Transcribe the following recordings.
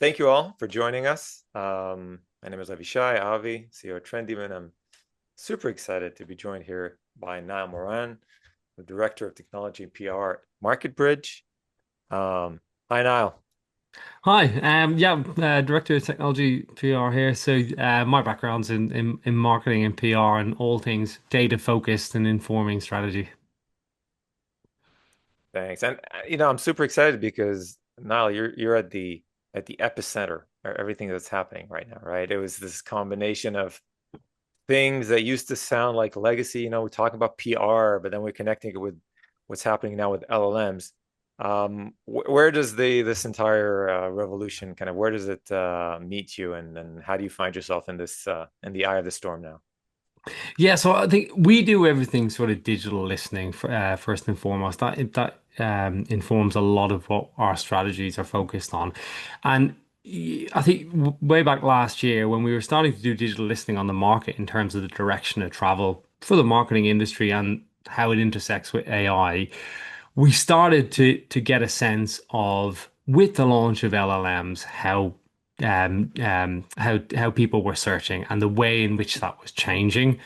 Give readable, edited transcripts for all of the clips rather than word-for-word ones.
Thank you all for joining us. My name is Avishai Avi, CEO of Trendyman. I'm super excited to be joined here by Niall Moran, the Director of Technology and PR at MarketBridge. Hi, Niall. Hi, Director of Technology PR here. My background's in marketing and PR and all things data focused and informing strategy. Thanks. And I'm super excited because Niall, you're at the epicenter of everything that's happening right now, right? It was this combination of things that used to sound like legacy. We're talking about PR, but then we're connecting it with what's happening now with LLMs. Where does this entire revolution kind of where does it meet you, and how do you find yourself in this in the eye of the storm now? Yeah, so I think we do everything sort of digital listening first and foremost. That informs a lot of what our strategies are focused on, and I think way back last year when we were starting to do digital listening on the market in terms of the direction of travel for the marketing industry and how it intersects with AI, we started to get a sense of with the launch of LLMs how people were searching and the way in which that was changing.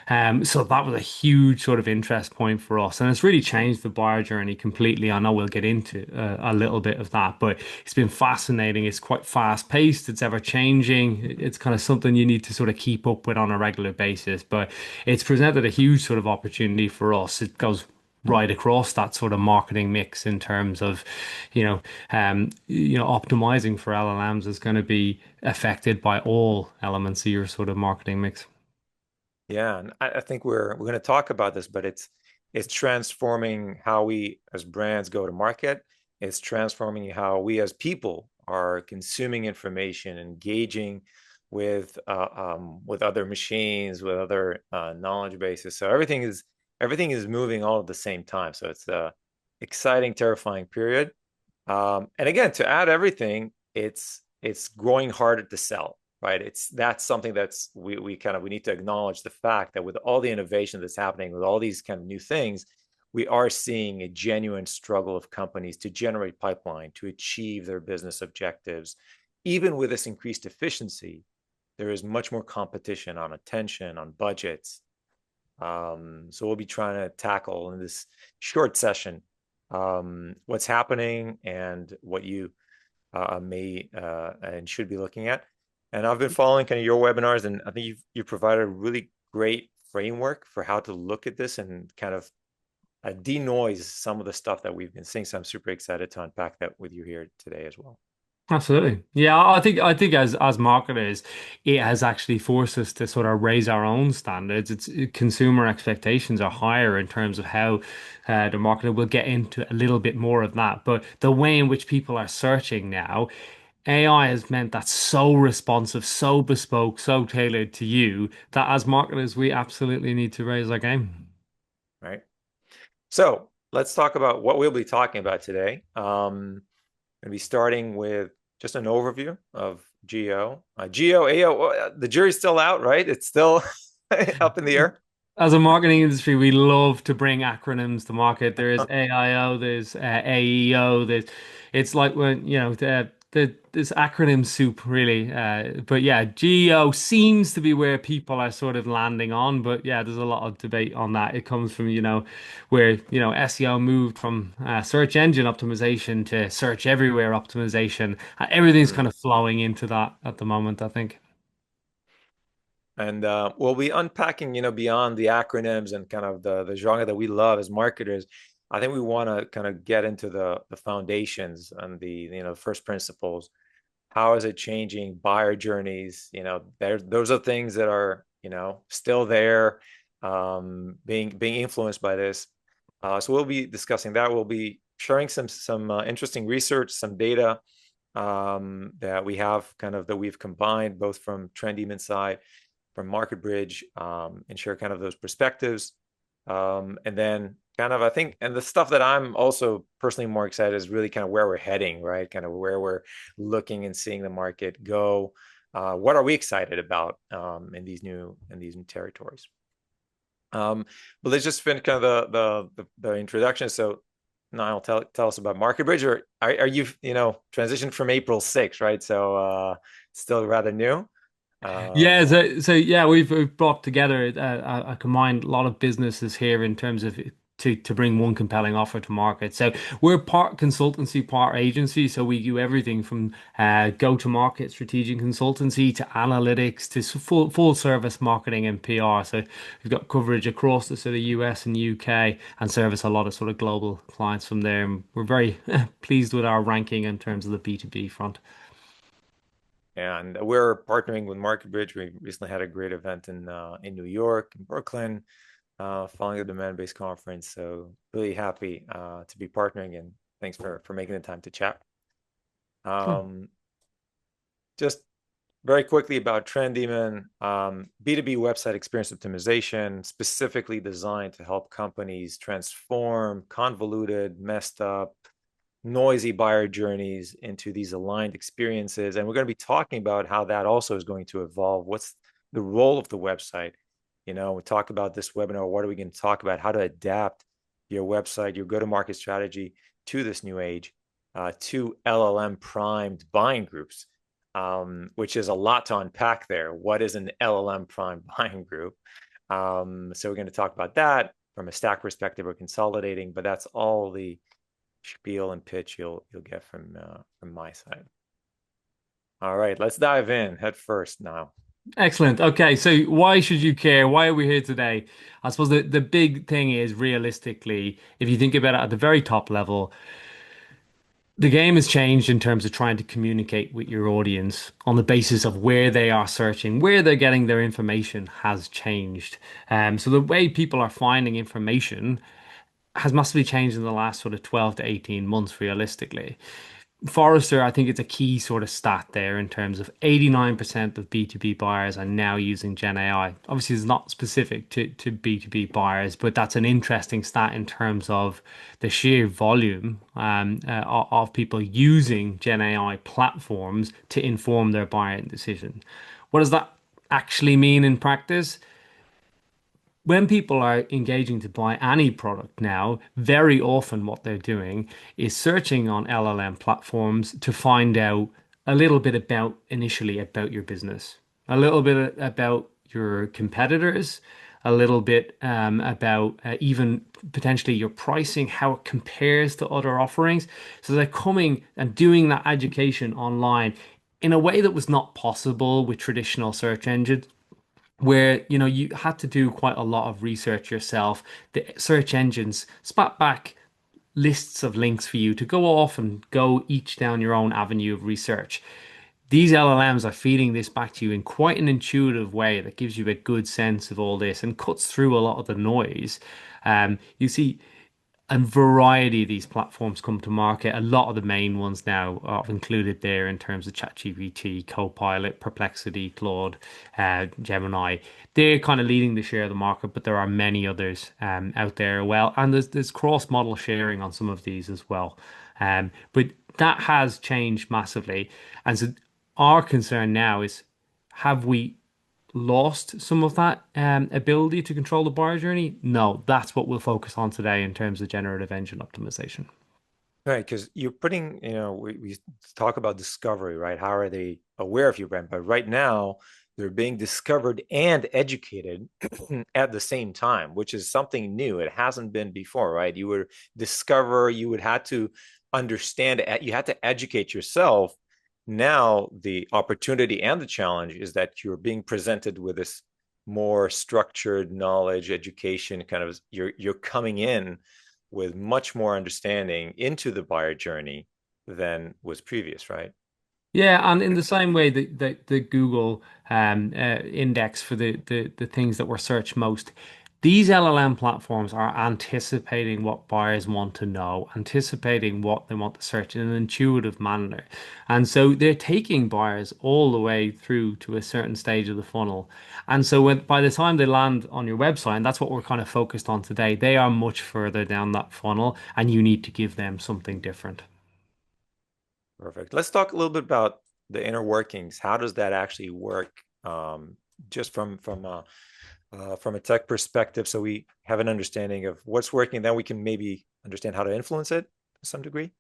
So that was a huge sort of interest point for us, and it's really changed the buyer journey completely. I know we'll get into a little bit of that, but it's been fascinating. It's quite fast paced. It's ever changing. It's kind of something you need to sort of keep up with on a regular basis. But it's presented a huge sort of opportunity for us. It goes right across that sort of marketing mix in terms of, optimizing for LLMs is going to be affected by all elements of your sort of marketing mix. Yeah, and I think we're going to talk about this, but it's transforming how we as brands go to market. It's transforming how we as people are consuming information, engaging with other machines, with other knowledge bases. So everything is moving all at the same time. So it's a exciting, terrifying period. And again, to add everything, it's growing harder to sell, right? That's something that's we need to acknowledge the fact that with all the innovation that's happening, with all these kind of new things, we are seeing a genuine struggle of companies to generate pipeline, to achieve their business objectives. Even with this increased efficiency, there is much more competition on attention, on budgets. So we'll be trying to tackle in this short session what's happening and what you may and should be looking at. And I've been following kind of your webinars, and I think you've provided a really great framework for how to look at this and kind of denoise some of the stuff that we've been seeing. So I'm super excited to unpack that with you here today as well. Absolutely. Yeah, I think as marketers, it has actually forced us to sort of raise our own standards. It's consumer expectations are higher in terms of how the marketer will get into a little bit more of that. But the way in which people are searching now, AI has meant that's so responsive, so bespoke, so tailored to you that as marketers, we absolutely need to raise our game. Right. So let's talk about what we'll be talking about today. Going to be starting with just an overview of GEO. GEO, AO, the jury's still out, right? It's still up in the air. As a marketing industry, we love to bring acronyms to market. There is AIO, there's AEO, it's like when, this acronym soup really. But yeah, GEO seems to be where people are sort of landing on. But yeah, there's a lot of debate on that. It comes from, where, SEO moved from search engine optimization to search everywhere optimization. Everything's Mm. kind of flowing into that at the moment, I think. And we'll be unpacking, beyond the acronyms and kind of the genre that we love as marketers. I think we want to kind of get into the foundations and the first principles. How is it changing buyer journeys? Those are things that are still there, being influenced by this. So we'll be discussing that. We'll be sharing some interesting research, some data that we have kind of that we've combined both from Trendyman side, from MarketBridge, and share kind of those perspectives. And then kind of, I think, and the stuff that I'm also personally more excited is really kind of where we're heading, right? Kind of where we're looking and seeing the market go. What are we excited about in these new territories? But let's just finish kind of the introduction. So Niall, tell us about Market Bridge, or are you, transitioned from April 6th, right? So still rather new. Yeah, Um, so yeah, we've brought together a combined lot of businesses here in terms of to bring one compelling offer to market. So we're part consultancy, part agency. So we do everything from go to market strategic consultancy to analytics to full service marketing and PR. So we've got coverage across the sort of US and UK and service a lot of sort of global clients from there. And we're very pleased with our ranking in terms of the B2B front. and we're partnering with Market Bridge. We recently had a great event in New York, in Brooklyn, following the demand-based conference. So really happy to be partnering, and thanks for making the time to chat. Sure. Um, just very quickly about Trendyman, B2B website experience optimization, specifically designed to help companies transform convoluted, messed up, noisy buyer journeys into these aligned experiences. And we're going to be talking about how that also is going to evolve. What's the role of the website? We talk about this webinar. What are we going to talk about? How to adapt your website, your go-to-market strategy to this new age, to LLM primed buying groups, which is a lot to unpack there. What is an LLM primed buying group? So we're going to talk about that from a stack perspective. We're consolidating, but that's all the spiel and pitch you'll get from my side. All right, let's dive in head first now. Excellent. Okay, so why should you care? Why are we here today? I suppose the big thing is realistically, if you think about it at the very top level, the game has changed in terms of trying to communicate with your audience on the basis of where they are searching, where they're getting their information has changed. So the way people are finding information has massively changed in the last sort of 12 to 18 months, realistically. Forrester, I think it's a key sort of stat there in terms of 89% of B2B buyers are now using Gen AI. Obviously, it's not specific to B2B buyers, but that's an interesting stat in terms of the sheer volume of people using Gen AI platforms to inform their buying decision. What does that actually mean in practice? When people are engaging to buy any product now, very often what they're doing is searching on LLM platforms to find out a little bit about initially about your business, a little bit about your competitors, a little bit about even potentially your pricing, how it compares to other offerings. So they're coming and doing that education online in a way that was not possible with traditional search engines where you had to do quite a lot of research yourself. The search engines spat back lists of links for you to go off and go each down your own avenue of research. These LLMs are feeding this back to you in quite an intuitive way that gives you a good sense of all this and cuts through a lot of the noise. You see a variety of these platforms come to market. A lot of the main ones now are included there in terms of ChatGPT, Copilot, Perplexity, Claude, Gemini. They're kind of leading the share of the market, but there are many others out there as well. And there's cross-model sharing on some of these as well. But that has changed massively. And so our concern now is have we lost some of that ability to control the buyer journey? No, that's what we'll focus on today in terms of generative engine optimization. Right, because you're putting, we talk about discovery, right? How are they aware of your brand? But right now, they're being discovered and educated at the same time, which is something new. It hasn't been before, right? You would discover, you would have to understand, you had to educate yourself. Now, the opportunity and the challenge is that you're being presented with this more structured knowledge, education, kind of you're coming in with much more understanding into the buyer journey than was previous, right? Yeah, and in the same way that the Google index for the things that were searched most, these LLM platforms are anticipating what buyers want to know, anticipating what they want to search in an intuitive manner. And so they're taking buyers all the way through to a certain stage of the funnel. And so by the time they land on your website, and that's what we're kind of focused on today, they are much further down that funnel, and you need to give them something different. Perfect. Let's talk a little bit about the inner workings. How does that actually work? Just from a tech perspective, so we have an understanding of what's working. Then we can maybe understand how to influence it to some degree.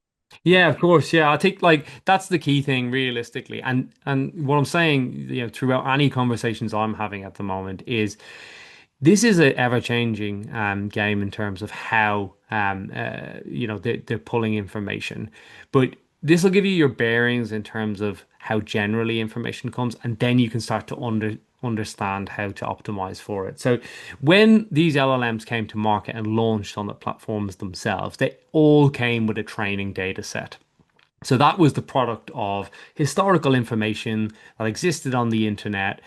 Yeah, of course. Yeah, I think like that's the key thing realistically. And what I'm saying, throughout any conversations I'm having at the moment is this is an ever-changing game in terms of how they're pulling information. But this will give you your bearings in terms of how generally information comes, and then you can start to understand how to optimize for it. So when these LLMs came to market and launched on the platforms themselves, they all came with a training data set. So that was the product of historical information that existed on the internet.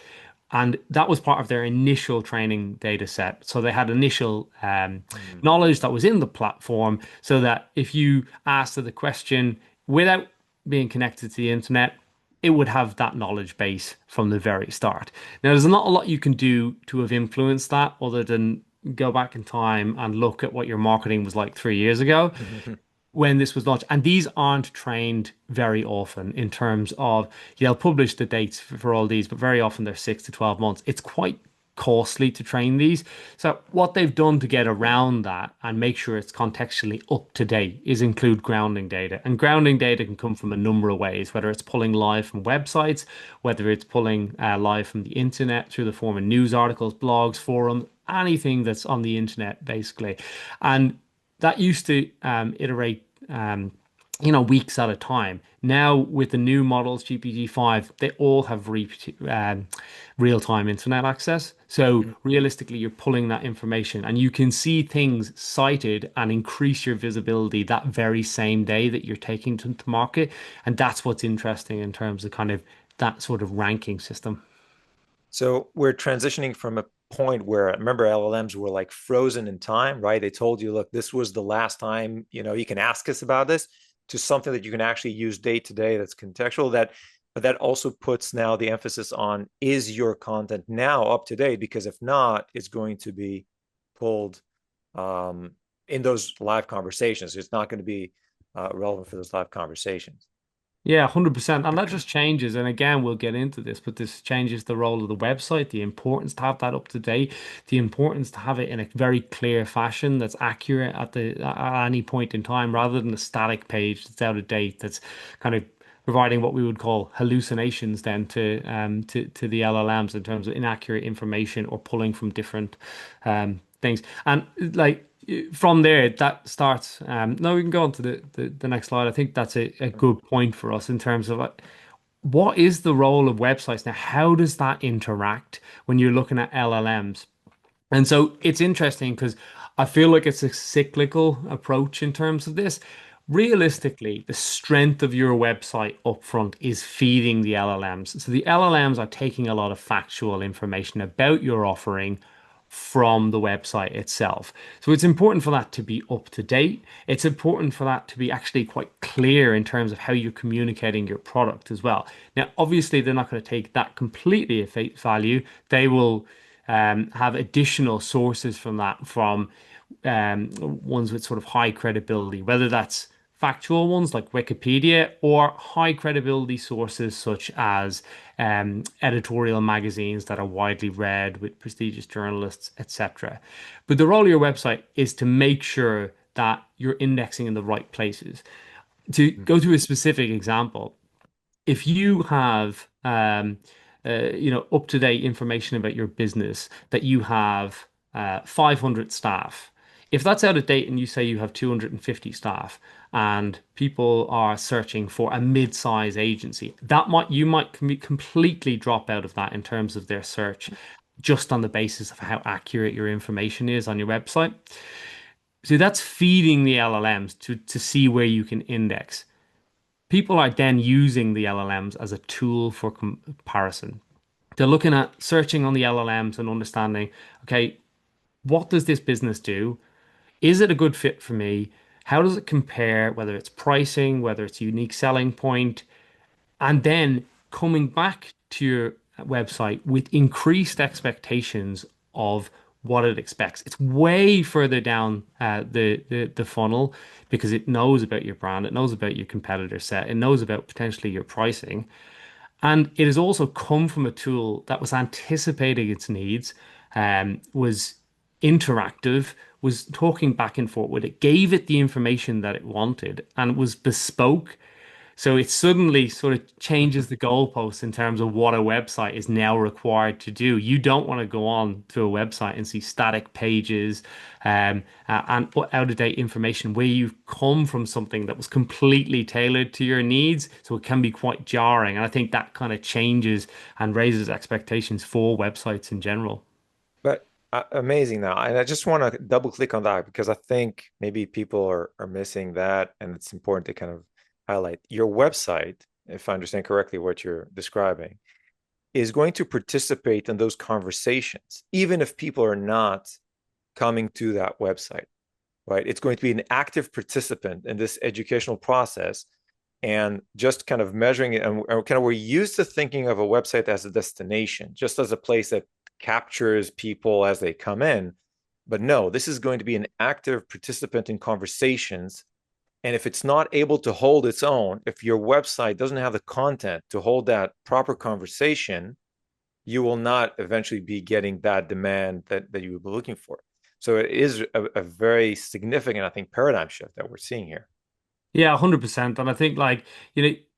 And that was part of their initial training data set. So they had initial Mm. knowledge that was in the platform so that if you asked it the question without being connected to the internet, it would have that knowledge base from the very start. Now, there's not a lot you can do to have influenced that other than go back in time and look at what your marketing was like 3 years ago when this was launched. And these aren't trained very often in terms of, they'll publish the dates for all these, but very often they're 6 to 12 months. It's quite costly to train these. So what they've done to get around that and make sure it's contextually up to date is include grounding data. And grounding data can come from a number of ways, whether it's pulling live from websites, whether it's pulling live from the internet through the form of news articles, blogs, forums, anything that's on the internet, basically. And that used to iterate weeks at a time. Now with the new models, GPT-5, they all have real-time internet access. So Mhm. realistically, you're pulling that information and you can see things cited and increase your visibility that very same day that you're taking to market. And that's what's interesting in terms of kind of that sort of ranking system. So we're transitioning from a point where, remember, LLMs were like frozen in time, right? They told you, look, this was the last time, you can ask us about this, to something that you can actually use day to day that's contextual. But that also puts now the emphasis on, is your content now up to date? Because if not, it's going to be pulled um, in those live conversations. It's not going to be relevant for those live conversations. Yeah, 100%. And that just changes. And again, we'll get into this, but this changes the role of the website, the importance to have that up to date, the importance to have it in a very clear fashion that's accurate at any point in time, rather than a static page that's out of date, that's kind of providing what we would call hallucinations then to the LLMs in terms of inaccurate information or pulling from different things. And like from there, that starts. Now we can go on to the next slide. I think that's a good point for us in terms of what is the role of websites now? How does that interact when you're looking at LLMs? And so it's interesting because I feel like it's a cyclical approach in terms of this. Realistically, the strength of your website upfront is feeding the LLMs. So the LLMs are taking a lot of factual information about your offering from the website itself. So it's important for that to be up to date. It's important for that to be actually quite clear in terms of how you're communicating your product as well. Now, obviously, they're not going to take that completely at face value. They will have additional sources from that, from ones with sort of high credibility, whether that's factual ones like Wikipedia or high credibility sources such as editorial magazines that are widely read with prestigious journalists, etc. But the role of your website is to make sure that you're indexing in the right places. To go to a specific example, if you have up to date information about your business, that you have 500 staff, if that's out of date and you say you have 250 staff and people are searching for a mid-size agency, that might you might completely drop out of that in terms of their search, just on the basis of how accurate your information is on your website. So that's feeding the LLMs to see where you can index. People are then using the LLMs as a tool for comparison. They're looking at searching on the LLMs and understanding, okay, what does this business do? Is it a good fit for me? How does it compare, whether it's pricing, whether it's unique selling point, and then coming back to your website with increased expectations of what it expects. It's way further down the funnel because it knows about your brand, it knows about your competitor set, it knows about potentially your pricing, and it has also come from a tool that was anticipating its needs, was interactive, was talking back and forth with it, gave it the information that it wanted, and it was bespoke. So it suddenly sort of changes the goalposts in terms of what a website is now required to do. You don't want to go on to a website and see static pages and out of date information where you've come from something that was completely tailored to your needs. So it can be quite jarring. And I think that kind of changes and raises expectations for websites in general. But amazing now. And I just want to double click on that because I think maybe people are missing that. And it's important to kind of highlight your website, if I understand correctly what you're describing, is going to participate in those conversations, even if people are not coming to that website, right? It's going to be an active participant in this educational process and just kind of measuring it. And kind of we're used to thinking of a website as a destination, just as a place that captures people as they come in. But no, this is going to be an active participant in conversations. And if it's not able to hold its own, if your website doesn't have the content to hold that proper conversation, you will not eventually be getting that demand that you will be looking for. So it is a very significant, I think, paradigm shift that we're seeing here. Yeah, 100%. And I think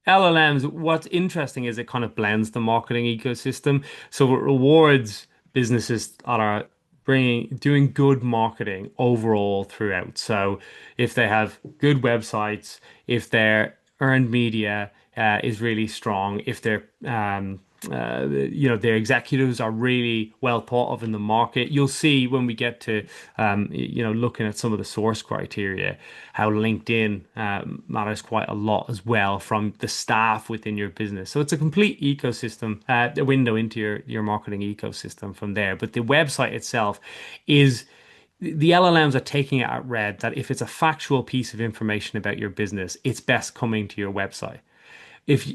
LLMs, what's interesting is it kind of blends the marketing ecosystem. So it rewards businesses that are doing good marketing overall throughout. So if they have good websites, if their earned media is really strong, if their executives are really well thought of in the market. You'll see when we get to, looking at some of the source criteria, how LinkedIn matters quite a lot as well from the staff within your business. So it's a complete ecosystem, a window into your marketing ecosystem from there. But the website itself is the LLMs are taking it at red that if it's a factual piece of information about your business, it's best coming to your website. If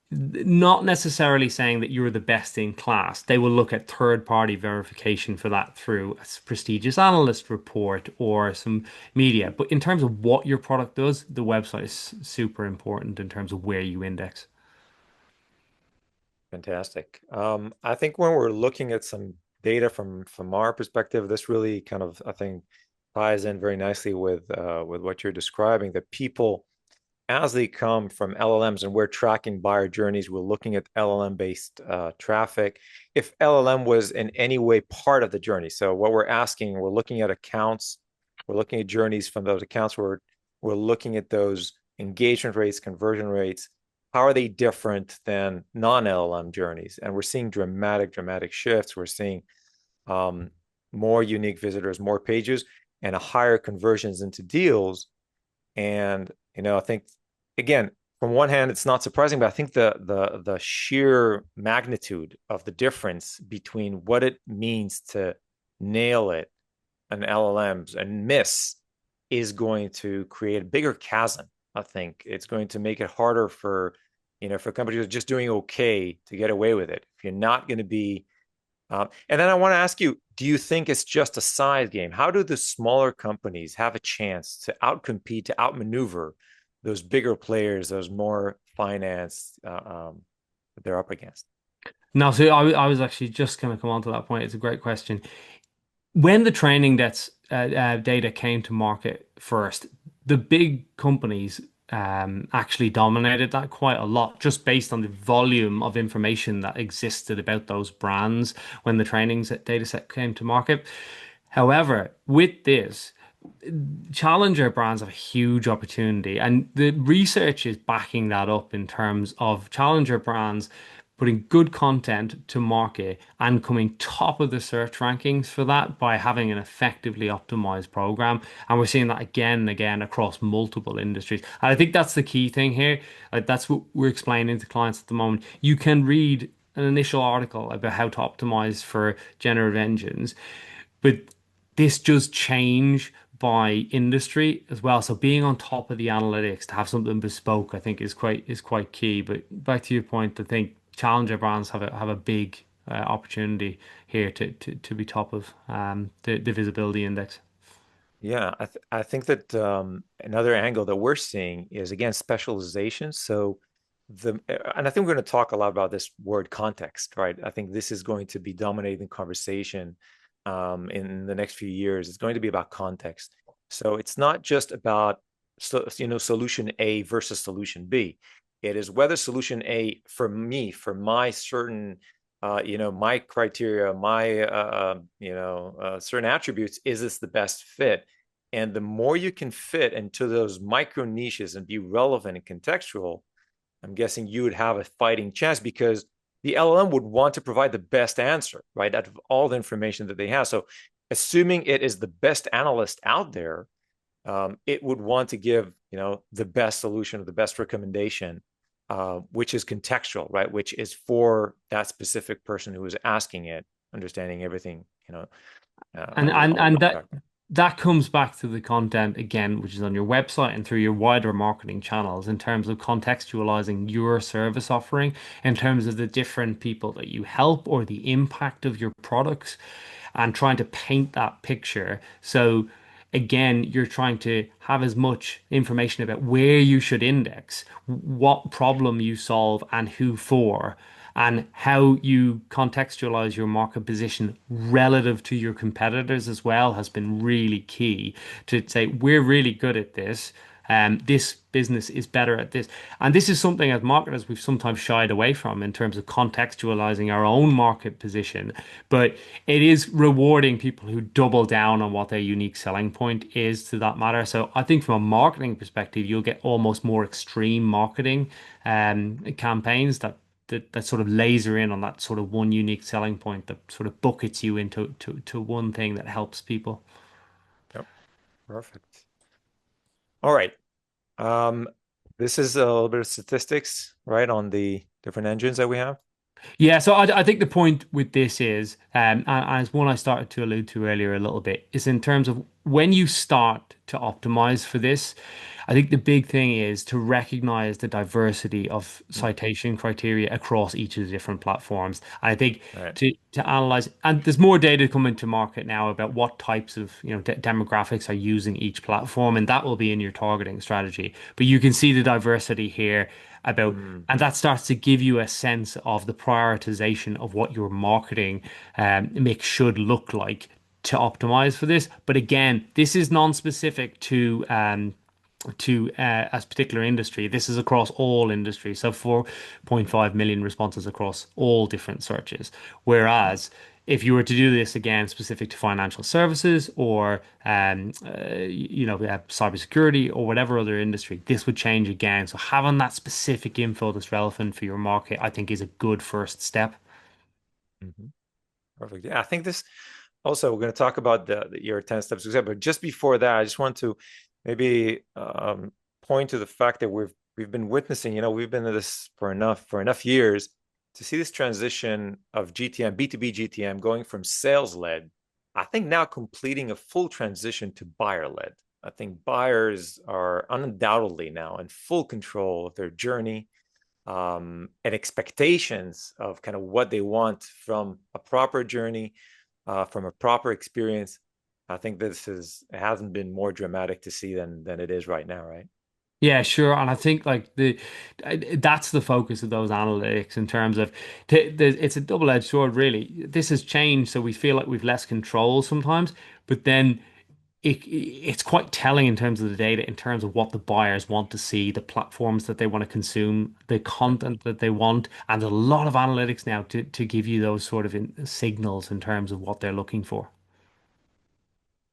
Not necessarily saying that you're the best in class. They will look at third-party verification for that through a prestigious analyst report or some media. But in terms of what your product does, the website is super important in terms of where you index. Fantastic. I think when we're looking at some data from our perspective, this really kind of, I think, ties in very nicely with what you're describing, that people as they come from LLMs and we're tracking buyer journeys, we're looking at LLM based traffic. If LLM was in any way part of the journey, so what we're asking, we're looking at accounts, we're looking at journeys from those accounts, we're looking at those engagement rates, conversion rates. How are they different than non-LLM journeys? And we're seeing dramatic shifts. We're seeing um, more unique visitors, more pages, and a higher conversions into deals. And I think again, from one hand, it's not surprising, but I think the sheer magnitude of the difference between what it means to nail it on LLMs and miss is going to create a bigger chasm. I think it's going to make it harder for companies that are just doing okay to get away with it. If you're not going to be and then I want to ask you, do you think it's just a size game? How do the smaller companies have a chance to outcompete, to outmaneuver those bigger players, those more financed that they're up against? No, so I was actually just going to come on to that point. It's a great question. When the training that's data came to market first, the big companies actually dominated that quite a lot, just based on the volume of information that existed about those brands when the data set came to market. However, with this, challenger brands have a huge opportunity, and the research is backing that up in terms of challenger brands putting good content to market and coming top of the search rankings for that by having an effectively optimized program. And we're seeing that again and again across multiple industries. And I think that's the key thing here. Like that's what we're explaining to clients at the moment. You can read an initial article about how to optimize for generative engines, but this does change by industry as well. So being on top of the analytics to have something bespoke, I think is quite key. But back to your point, I think challenger brands have a big opportunity here to be top of the visibility index. Yeah, I think that another angle that we're seeing is again specialization. So and I think we're going to talk a lot about this word context, right? I think this is going to be dominating the conversation in the next few years is going to be about context. So it's not just about solution A versus solution B. It is whether solution A for me, for my certain my criteria, my certain attributes, is this the best fit? And the more you can fit into those micro niches and be relevant and contextual, I'm guessing you would have a fighting chance because the LLM would want to provide the best answer, right? Out of all the information that they have. So, assuming it is the best analyst out there, it would want to give, the best solution or the best recommendation, which is contextual, right? Which is for that specific person who is asking it, understanding everything, And and all the and that background. that comes back to the content again, which is on your website and through your wider marketing channels in terms of contextualizing your service offering, in terms of the different people that you help or the impact of your products, and trying to paint that picture. So again, you're trying to have as much information about where you should index, what problem you solve, and who for, and how you contextualize your market position relative to your competitors as well has been really key to say we're really good at this. This business is better at this. And this is something as marketers we've sometimes shied away from in terms of contextualizing our own market position. But it is rewarding people who double down on what their unique selling point is to that matter. So I think from a marketing perspective, you'll get almost more extreme marketing campaigns that sort of laser in on that sort of one unique selling point that sort of buckets you into to one thing that helps people. Yep, perfect. All right. Um, this is a little bit of statistics, right, on the different engines that we have. Yeah, so I think the point with this is, and as one I started to allude to earlier a little bit, is in terms of when you start to optimize for this, I think the big thing is to recognize the diversity of Mm, citation criteria across each of the different platforms. And I think right. to analyze, and there's more data coming to market now about what types of demographics are using each platform, and that will be in your targeting strategy. But you can see the diversity here about, Mm, and that starts to give you a sense of the prioritization of what your marketing mix should look like to optimize for this. But again, this is non-specific to a particular industry. This is across all industries. So 4.5 million responses across all different searches. mm, Whereas if you were to do this again specific to financial services or cybersecurity or whatever other industry, this would change again. So having that specific info that's relevant for your market, I think, is a good first step. mhm. Perfect. Yeah, I think this also we're going to talk about your 10 steps to success, but just before that, I just want to maybe point to the fact that we've been witnessing, we've been in this for enough years to see this transition of GTM, B2B GTM going from sales led, I think now completing a full transition to buyer led. I think buyers are undoubtedly now in full control of their journey, and expectations of kind of what they want from a proper journey, from a proper experience. I think it hasn't been more dramatic to see than it is right now, right? Yeah, sure. And I think like that's the focus of those analytics in terms of it's a double-edged sword, really. This has changed, so we feel like we've less control sometimes, but then it's quite telling in terms of the data, in terms of what the buyers want to see, the platforms that they want to consume, the Yep. content that they want, and a lot of analytics now to give you those sort of signals in terms of what they're looking for.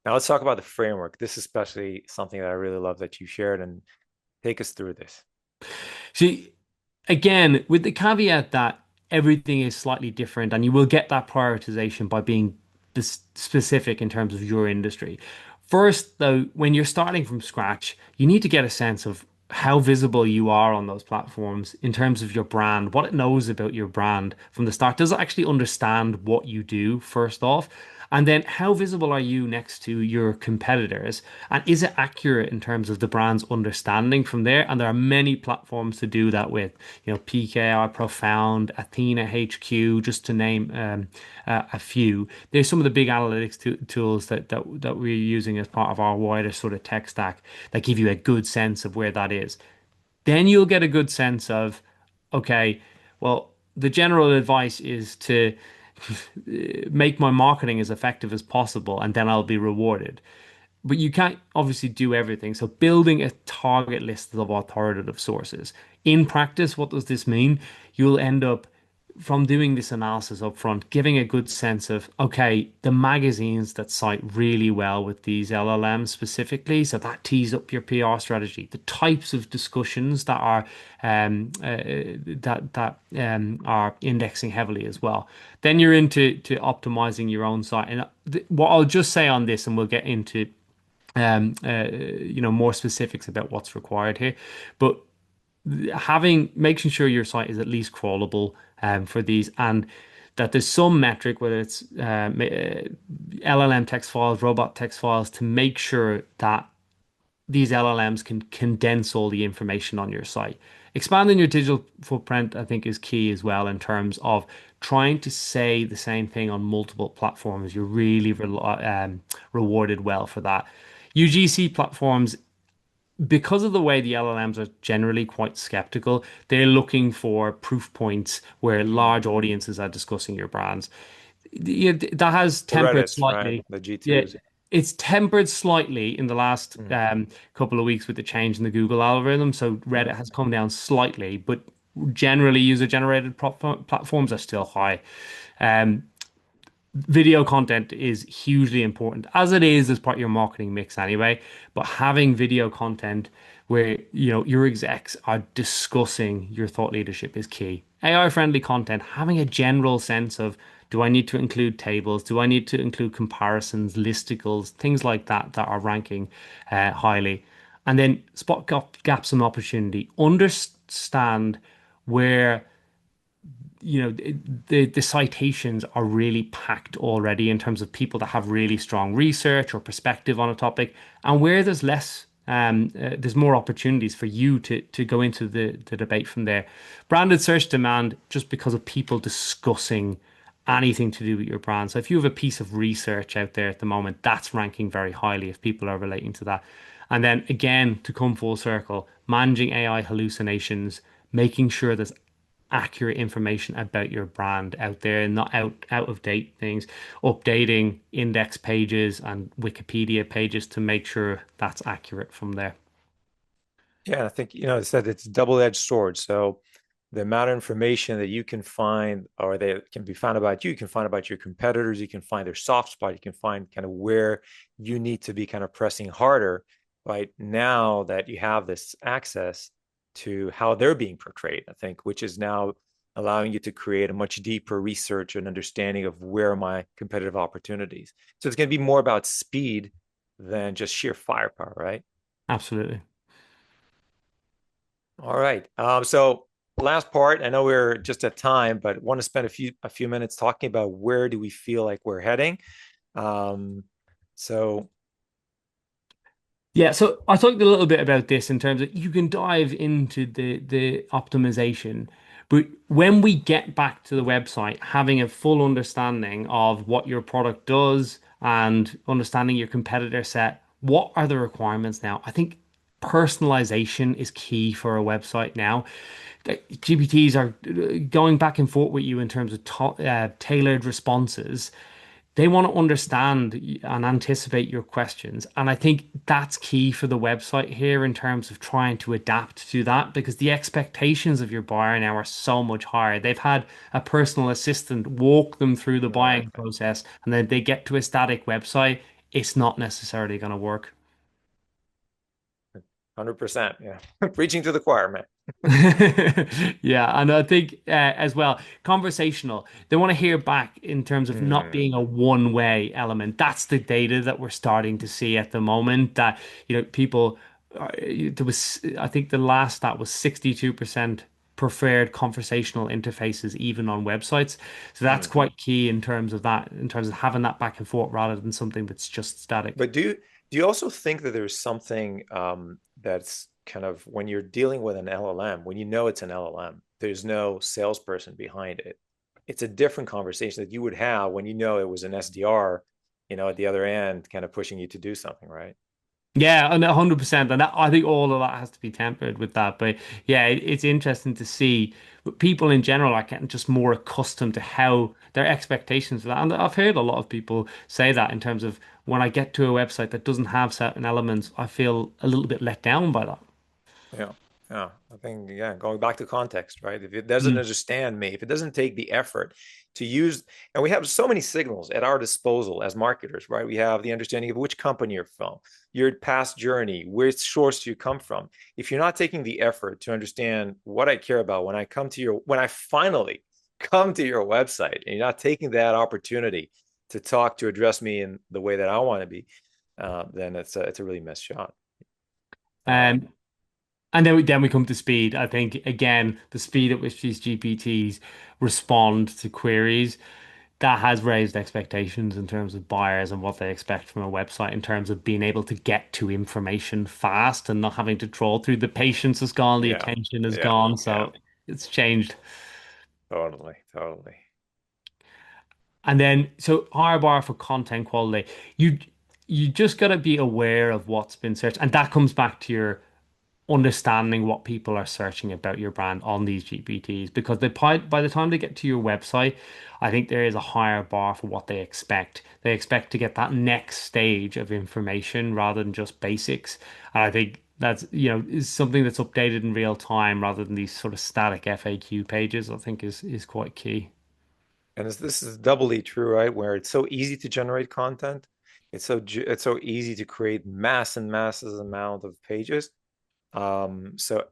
Now let's talk about the framework. This is especially something that I really love that you shared, and take us through this. See, again, with the caveat that everything is slightly different and you will get that prioritization by being specific in terms of your industry. First, though, when you're starting from scratch, you need to get a sense of how visible you are on those platforms in terms of your brand, what it knows about your brand from the start. Does it actually understand what you do, first off? And then how visible are you next to your competitors? And is it accurate in terms of the brand's understanding from there? And there are many platforms to do that with, PKI, Profound, Athena HQ, just to name a few. There's some of the big analytics tools that we're using as part of our wider sort of tech stack that give you a good sense of where that is. Then you'll get a good sense of, okay, well, the general advice is to make my marketing as effective as possible, and then I'll be rewarded. But you can't obviously do everything. So building a target list of authoritative sources. In practice, what does this mean? You'll end up from doing this analysis up front, giving a good sense of, okay, the magazines that cite really well with these LLMs specifically, so that tees up your PR strategy, the types of discussions that are indexing heavily as well. Then you're into to optimizing your own site. And what I'll just say on this, and we'll get into more specifics about what's required here. But making sure your site is at least crawlable for these, and that there's some metric, whether it's LLM text files, robot text files, to make sure that these LLMs can condense all the information on your site. Expanding your digital footprint, I think, is key as well in terms of trying to say the same thing on multiple platforms. You're really rewarded well for that. UGC platforms, because of the way the LLMs are generally quite skeptical, they're looking for proof points where large Mm. audiences are discussing your brands. Yeah, that has The tempered Reddits, right? slightly. The Yeah, G2s. it's tempered slightly in the last Mm. couple of weeks with the change in the Google algorithm. So Yeah. Reddit has come down slightly, but generally user-generated platforms are still high. Um, Video content is hugely important, as it is as part of your marketing mix anyway. But having video content where your execs are discussing your thought leadership is key. AI friendly content, having a general sense of, do I need to include tables? Do I need to include comparisons, listicles, things like that that are ranking highly? And then spot gaps and opportunity. Understand where the citations are really packed already in terms of people that have really strong research or perspective on a topic, and where there's less, there's more opportunities for you to go into the debate from there. Branded search demand, just because of people discussing anything to do with your brand. So if you have a piece of research out there at the moment, that's ranking very highly if people are relating to that. And then again, to come full circle, managing AI hallucinations, making sure there's accurate information about your brand out there and not out of date things, updating index pages and Wikipedia pages to make sure that's accurate from there. Yeah, I think, it said it's a double-edged sword. So the amount of information that you can find or that can be found about you, you can find about your competitors, you can find their soft spot, you can find kind of where you need to be kind of pressing harder, right? Now that you have this access to how they're being portrayed, I think, which is now allowing you to create a much deeper research and understanding of where are my competitive opportunities. So it's going to be more about speed than just sheer firepower, right? Absolutely. All right. So last part, I know we're just at time, but want to spend a few minutes talking about where do we feel like we're heading. Um, so Yeah, so I talked a little bit about this in terms of you can dive into the optimization, but when we get back to the website, having a full understanding of what your product does and understanding your competitor set, what are the requirements now? I think personalization is key for a website now. GPTs are going back and forth with you in terms of tailored responses. They want to understand and anticipate your questions. And I think that's key for the website here in terms of trying to adapt to that, because the expectations of your buyer now are so much higher. They've had a personal assistant walk them through the buying exactly, process, and then they get to a static website. It's not necessarily going to work. 100%. Yeah, preaching to the choir, man. Yeah, and I think as well, conversational. They want to hear back in terms of not Hmm. being a one-way element. That's the data that we're starting to see at the moment. That people, there was, I think the last stat was 62% preferred conversational interfaces even on websites. So that's Hmm. quite key in terms of that, in terms of having that back and forth rather than something that's just static. But do you also think that there's something that's kind of when you're dealing with an LLM, when you know it's an LLM, there's no salesperson behind it. It's a different conversation that you would have when you know it was an SDR, at the other end, kind of pushing you to do something, right? Yeah, and 100%. And I think all of that has to be tempered with that. But yeah, it's interesting to see people in general are getting just more accustomed to how their expectations of that. And I've heard a lot of people say that in terms of when I get to a website that doesn't have certain elements, I feel a little bit let down by that. Yeah. Yeah. I think, yeah, going back to context, right? If it doesn't Mm. understand me, if it doesn't take the effort to use, and we have so many signals at our disposal as marketers, right? We have the understanding of which company you're from, your past journey, which source you come from. If you're not taking the effort to understand what I care about when I come to your, when I finally come to your website, and you're not taking that opportunity to talk, to address me in the way that I want to be, then it's a really missed shot. Um, Um, and then we come to speed. I think again, the speed at which these GPTs respond to queries that has raised expectations in terms of buyers and what they expect from a website in terms of being able to get to information fast and not having to trawl through. The patience is gone, the yeah, attention is yeah, gone. yeah. So it's changed. Totally, totally. And then so higher bar for content quality. You you just got to be aware of what's been searched. And that comes back to your understanding what people are searching about your brand on these GPTs because by the time they get to your website, I think there is a higher bar for what they expect. They expect to get that next stage of information rather than just basics. And I think that's, is something that's updated in real time rather than these sort of static FAQ pages, I think is quite key. And this is doubly true, right? Where it's so easy to generate content, it's so easy to create mass and masses amount of pages. So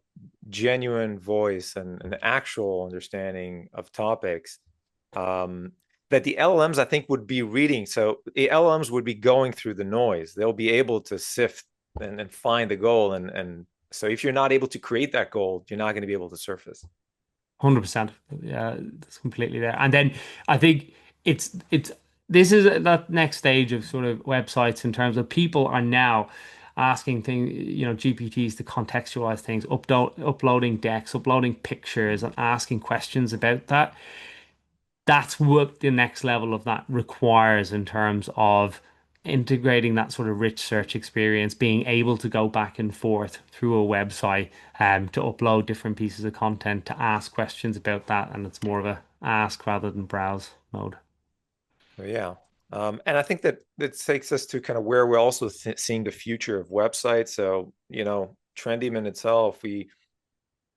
genuine voice and an actual understanding of topics um, that the LLMs I think would be reading. So the LLMs would be going through the noise. They'll be able to sift and find the goal. And so if you're not able to create that goal, you're not going to be able to surface. 100%. Yeah, that's completely there. And then I think it's this is that next stage of sort of websites in terms of people are now asking things, GPTs to contextualize things, uploading decks, uploading pictures, and asking questions about that. That's what the next level of that requires in terms of integrating that sort of rich search experience, being able to go back and forth through a website to upload different pieces of content to ask questions about that. And it's more of a ask rather than browse mode. Yeah. And I think that that takes us to kind of where we're also seeing the future of websites. So, Trendyman in itself, we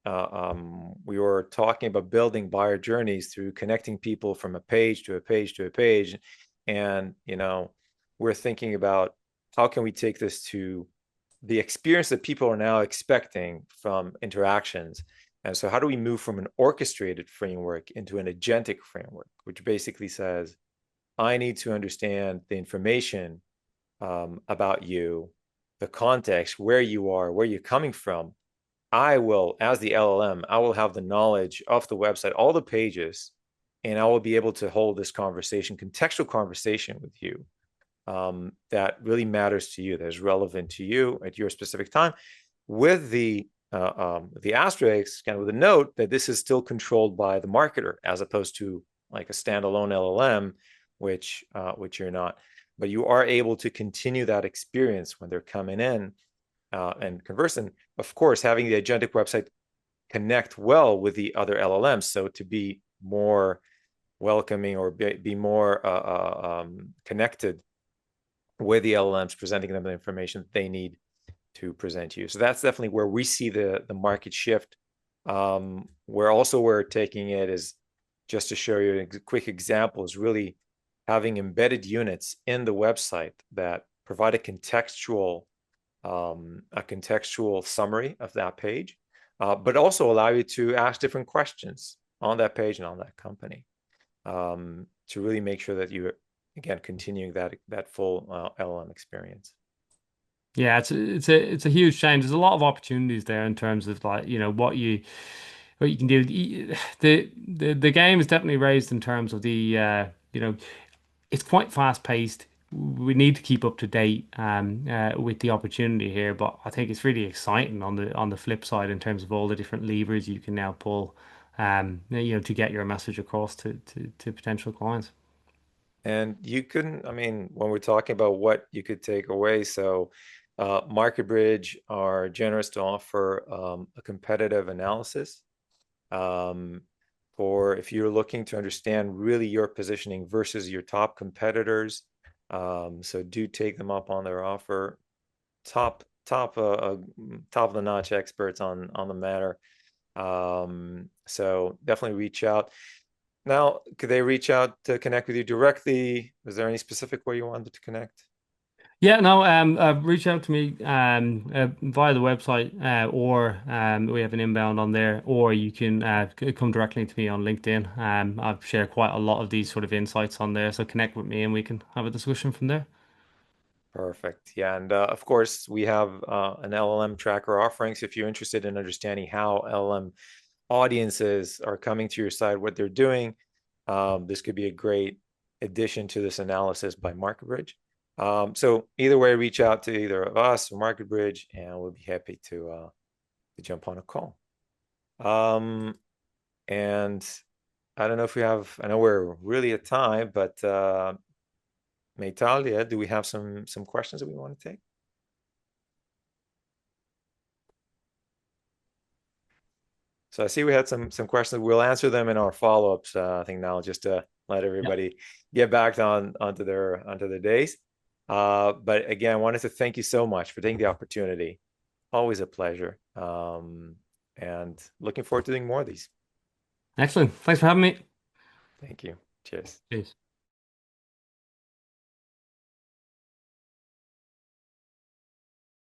were talking about building buyer journeys through connecting people from a page to a page to a page. And, we're thinking about how can we take this to the experience that people are now expecting from interactions. And so how do we move from an orchestrated framework into an agentic framework, which basically says, I need to understand the information about you, the context, where you are, where you're coming from. I will, as the LLM, I will have the knowledge of the website, all the pages, and I will be able to hold this conversation, contextual conversation with you that really matters to you, that is relevant to you at your specific time, with the asterisk, kind of with a note that this is still controlled by the marketer as opposed to like a standalone LLM, which you're not. But you are able to continue that experience when they're coming in and conversing. Of course, having the agentic website connect well with the other LLMs, so to be more welcoming or be more connected with the LLMs, presenting them the information that they need to present to you. So that's definitely where we see the market shift. Where also we're taking it is just to show you a quick example is really having embedded units in the website that provide a contextual summary of that page, but also allow you to ask different questions on that page and on that company to really make sure that you again continuing that full LLM experience. Yeah, it's a huge change. There's a lot of opportunities there in terms of like, what you can do. The game is definitely raised in terms of it's quite fast paced. We need to keep up to date with the opportunity here, but I think it's really exciting on the flip side in terms of all the different levers you can now pull, to get your message across to potential clients. And you couldn't, I mean, when we're talking about what you could take away, so Market Bridge are generous to offer a competitive analysis um, for if you're looking to understand really your positioning versus your top competitors. So do take them up on their offer. Top of the notch experts on the matter. So definitely reach out. Now, could they reach out to connect with you directly? Is there any specific way you wanted to connect? Yeah, no, reach out to me via the website, or we have an inbound on there, or you can come directly to me on LinkedIn. I've shared quite a lot of these sort of insights on there, so connect with me and we can have a discussion from there. Perfect. Yeah, and of course we have an LLM tracker offering. So if you're interested in understanding how LLM audiences are coming to your site, what they're doing, this could be a great addition to this analysis by MarketBridge. So either way, reach out to either of us or MarketBridge, and we'll be happy to jump on a call. Um, and I don't know if we have. I know we're really at time, but Maytalia, do we have some questions that we want to take? So I see we had some questions. We'll answer them in our follow-ups. I think now just to let Yeah. everybody get back on onto their days. But again, I wanted to thank you so much for taking the opportunity. Always a pleasure. And looking forward to doing more of these. Excellent. Thanks for having me. Thank you. Cheers. Cheers.